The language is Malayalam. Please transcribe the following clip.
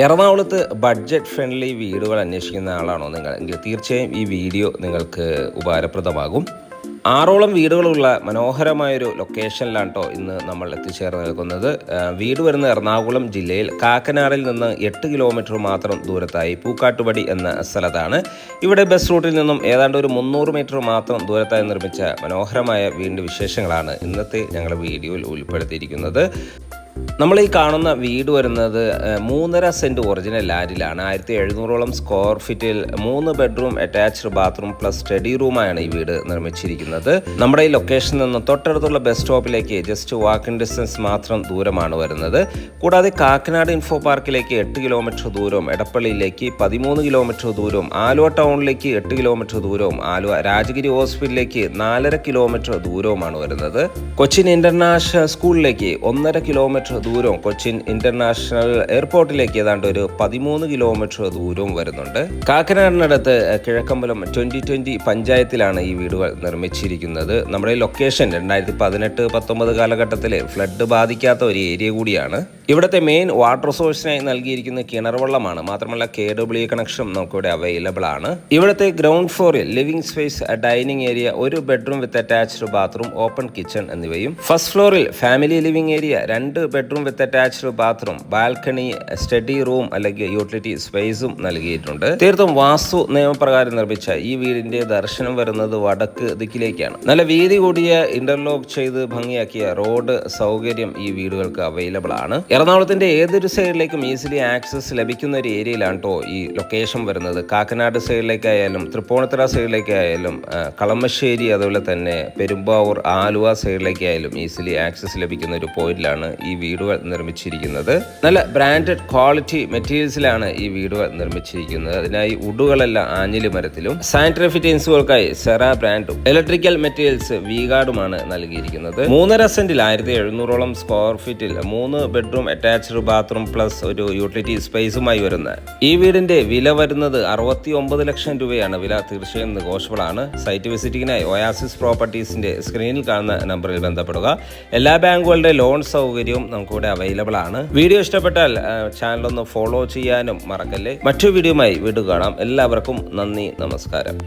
എറണാകുളത്ത് ബഡ്ജറ്റ് ഫ്രണ്ട്ലി വീടുകൾ അന്വേഷിക്കുന്ന ആളാണോ നിങ്ങൾ എങ്കിൽ തീർച്ചയായും ഈ വീഡിയോ നിങ്ങൾക്ക് ഉപകാരപ്രദമാകും. 6ഓളം വീടുകളുള്ള മനോഹരമായൊരു ലൊക്കേഷനിലാണ് കേട്ടോ ഇന്ന് നമ്മൾ എത്തിച്ചേർന്ന് നിൽക്കുന്നത്. വീട് വരുന്ന എറണാകുളം ജില്ലയിൽ കാക്കനാടിൽ നിന്ന് 8 കിലോമീറ്റർ മാത്രം ദൂരത്തായി പൂക്കാട്ടുപടി എന്ന സ്ഥലത്താണ്. ഇവിടെ ബസ് റൂട്ടിൽ നിന്നും ഏതാണ്ട് ഒരു 300 മീറ്റർ മാത്രം ദൂരത്തായി നിർമ്മിച്ച മനോഹരമായ വീടിൻ്റെ വിശേഷങ്ങളാണ് ഇന്നത്തെ ഞങ്ങളുടെ വീഡിയോയിൽ ഉൾപ്പെടുത്തിയിരിക്കുന്നത്. നമ്മൾ ഈ കാണുന്ന വീട് വരുന്നത് 3.5 സെൻറ്റ് ഒറിജിനൽ ലാൻഡിലാണ്. 1700ഓളം സ്ക്വയർ ഫീറ്റിൽ 3 bedroom attached bathroom plus study റൂമായാണ് ഈ വീട് നിർമ്മിച്ചിരിക്കുന്നത്. നമ്മുടെ ഈ ലൊക്കേഷനിൽ നിന്ന് തൊട്ടടുത്തുള്ള ബസ് സ്റ്റോപ്പിലേക്ക് ജസ്റ്റ് വാക്കിംഗ് ഡിസ്റ്റൻസ് മാത്രം ദൂരമാണ് വരുന്നത്. കൂടാതെ കാക്കനാട് ഇൻഫോ പാർക്കിലേക്ക് 8 കിലോമീറ്റർ ദൂരവും, എടപ്പള്ളിയിലേക്ക് 13 കിലോമീറ്റർ ദൂരവും, ആലുവ ടൗണിലേക്ക് 8 കിലോമീറ്റർ ദൂരവും, ആലുവ രാജഗിരി ഹോസ്പിറ്റലിലേക്ക് 4.5 കിലോമീറ്റർ ദൂരവുമാണ് വരുന്നത്. കൊച്ചിൻ ഇന്റർനാഷണൽ സ്കൂളിലേക്ക് 1.5 കിലോമീറ്റർ ദൂരവും, കൊച്ചിൻ ഇന്റർനാഷണൽ എയർപോർട്ടിലേക്ക് ഏതാണ്ട് ഒരു 13 കിലോമീറ്റർ ദൂരവും വരുന്നുണ്ട്. കാക്കനാടിനടുത്ത് കിഴക്കമ്പലം 2020 പഞ്ചായത്തിലാണ് ഈ വീടുകൾ നിർമ്മിച്ചിരിക്കുന്നത്. നമ്മുടെ ലൊക്കേഷൻ 2018-19 കാലഘട്ടത്തിൽ ഫ്ലഡ് ബാധിക്കാത്ത ഒരു ഏരിയ കൂടിയാണ്. ഇവിടുത്തെ മെയിൻ വാട്ടർ സോഴ്സിനായി നൽകിയിരിക്കുന്ന കിണർ വെള്ളമാണ്. മാത്രമല്ല KWA കണക്ഷൻ നമുക്കിവിടെ അവൈലബിൾ ആണ്. ഇവിടുത്തെ ഗ്രൗണ്ട് ഫ്ലോറിൽ living space, dining area, 1 bedroom with attached bathroom, open kitchen എന്നിവയും, ഫസ്റ്റ് ഫ്ലോറിൽ family living area, 2 bedroom with attached bathroom, balcony, study room അല്ലെങ്കിൽ യൂട്ടിലിറ്റി സ്പേസും നൽകിയിട്ടുണ്ട്. തീർത്തും വാസ്തു നിയമപ്രകാരം നിർമ്മിച്ച ഈ വീടിന്റെ ദർശനം വരുന്നത് വടക്ക് ദിക്കിലേക്കാണ്. നല്ല വീതി കൂടിയ ഇന്റർലോക്ക് ചെയ്ത് ഭംഗിയാക്കിയ റോഡ് സൗകര്യം ഈ വീടുകൾക്ക് അവൈലബിൾ ആണ്. എറണാകുളത്തിന്റെ ഏതൊരു സൈഡിലേക്കും ഈസിലി ആക്സസ് ലഭിക്കുന്ന ഒരു ഏരിയയിലാണ് കേട്ടോ ഈ ലൊക്കേഷൻ വരുന്നത്. കാക്കനാട് സൈഡിലേക്കായാലും, തൃപ്പൂണിത്തുറ സൈഡിലേക്കായാലും, കളമശ്ശേരി, അതുപോലെ തന്നെ പെരുമ്പാവൂർ, ആലുവ സൈഡിലേക്കായാലും ഈസിലി ആക്സസ് ലഭിക്കുന്ന ഒരു പോയിന്റിലാണ് ഈ വീടുകൾ നിർമ്മിച്ചിരിക്കുന്നത്. നല്ല ബ്രാൻഡഡ് ക്വാളിറ്റി മെറ്റീരിയൽസിലാണ് ഈ വീടുകൾ നിർമ്മിച്ചിരിക്കുന്നത്. അതിനായി ഉഡുകളെല്ലാം ആഞ്ഞിലി മരത്തിലും, സാനിറ്ററി ഫിറ്റിംഗ്സുകൾക്കായി സെറ ബ്രാൻഡും, ഇലക്ട്രിക്കൽ മെറ്റീരിയൽസ് വീഗാർഡുമാണ് നൽകിയിരിക്കുന്നത്. 3.5 സെന്റിൽ 1700ഓളം സ്ക്വയർ ഫീറ്റിൽ 3 ബെഡ്റൂം അറ്റാച്ച്ഡ് ബാത്റൂം പ്ലസ് ഒരു യൂട്ടിലിറ്റി സ്പേസുമായി വരുന്ന ഈ വീടിന്റെ വില വരുന്നത് 69 ലക്ഷം രൂപയാണ്. വില തീർച്ചയായും നെഗോഷ്യബിൾ ആണ്. സൈറ്റ് വിസിറ്റിങ്ങിനായി ഒയാസിസ് പ്രോപ്പർട്ടീസിന്റെ സ്ക്രീനിൽ കാണുന്ന നമ്പറിൽ ബന്ധപ്പെടുക. എല്ലാ ബാങ്കുകളുടെ ലോൺ സൗകര്യവും നമുക്കിവിടെ അവൈലബിൾ ആണ്. വീഡിയോ ഇഷ്ടപ്പെട്ടാൽ ചാനൽ ഒന്ന് ഫോളോ ചെയ്യാനും മറക്കല്ലേ. മറ്റു വീഡിയോയുമായി വീണ്ടും കാണാം. എല്ലാവർക്കും നന്ദി, നമസ്കാരം.